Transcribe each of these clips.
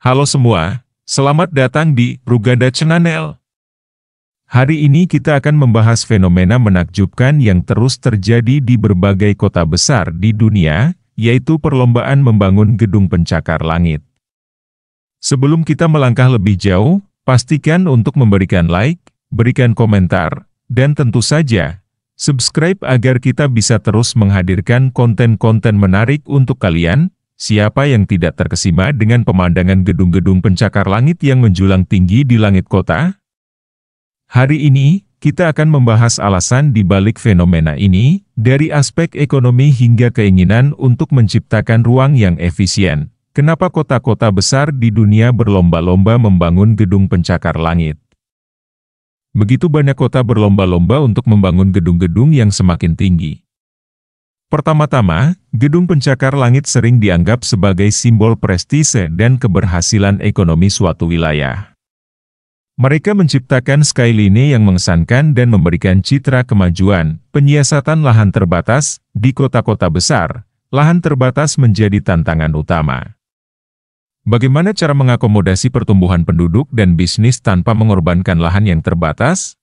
Halo semua, selamat datang di Ruganda Channel. Hari ini kita akan membahas fenomena menakjubkan yang terus terjadi di berbagai kota besar di dunia, yaitu perlombaan membangun gedung pencakar langit. Sebelum kita melangkah lebih jauh, pastikan untuk memberikan like, berikan komentar, dan tentu saja, subscribe agar kita bisa terus menghadirkan konten-konten menarik untuk kalian. Siapa yang tidak terkesima dengan pemandangan gedung-gedung pencakar langit yang menjulang tinggi di langit kota? Hari ini, kita akan membahas alasan di balik fenomena ini, dari aspek ekonomi hingga keinginan untuk menciptakan ruang yang efisien. Kenapa kota-kota besar di dunia berlomba-lomba membangun gedung pencakar langit? Begitu banyak kota berlomba-lomba untuk membangun gedung-gedung yang semakin tinggi. Pertama-tama, gedung pencakar langit sering dianggap sebagai simbol prestise dan keberhasilan ekonomi suatu wilayah. Mereka menciptakan skyline yang mengesankan dan memberikan citra kemajuan. Penyiasatan lahan terbatas, di kota-kota besar, lahan terbatas menjadi tantangan utama. Bagaimana cara mengakomodasi pertumbuhan penduduk dan bisnis tanpa mengorbankan lahan yang terbatas?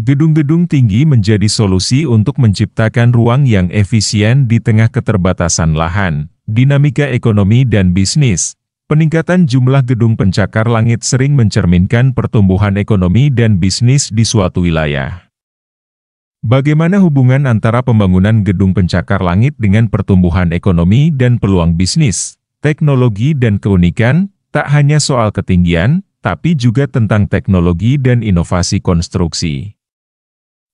Gedung-gedung tinggi menjadi solusi untuk menciptakan ruang yang efisien di tengah keterbatasan lahan, dinamika ekonomi dan bisnis. Peningkatan jumlah gedung pencakar langit sering mencerminkan pertumbuhan ekonomi dan bisnis di suatu wilayah. Bagaimana hubungan antara pembangunan gedung pencakar langit dengan pertumbuhan ekonomi dan peluang bisnis, teknologi dan keunikan? Tak hanya soal ketinggian, tapi juga tentang teknologi dan inovasi konstruksi.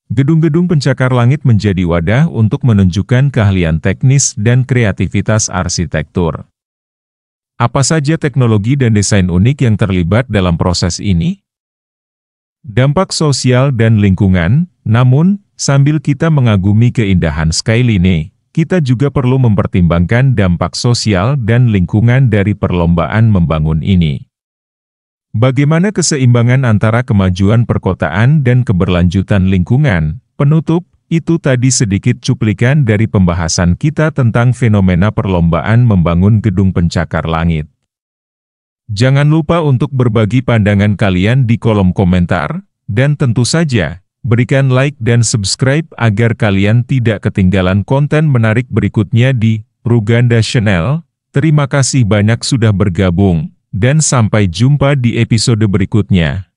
Gedung-gedung pencakar langit menjadi wadah untuk menunjukkan keahlian teknis dan kreativitas arsitektur. Apa saja teknologi dan desain unik yang terlibat dalam proses ini? Dampak sosial dan lingkungan. Namun, sambil kita mengagumi keindahan skyline, kita juga perlu mempertimbangkan dampak sosial dan lingkungan dari perlombaan membangun ini. Bagaimana keseimbangan antara kemajuan perkotaan dan keberlanjutan lingkungan? Penutup, itu tadi sedikit cuplikan dari pembahasan kita tentang fenomena perlombaan membangun gedung pencakar langit. Jangan lupa untuk berbagi pandangan kalian di kolom komentar, dan tentu saja, berikan like dan subscribe agar kalian tidak ketinggalan konten menarik berikutnya di Ruganda Channel. Terima kasih banyak sudah bergabung. Dan sampai jumpa di episode berikutnya.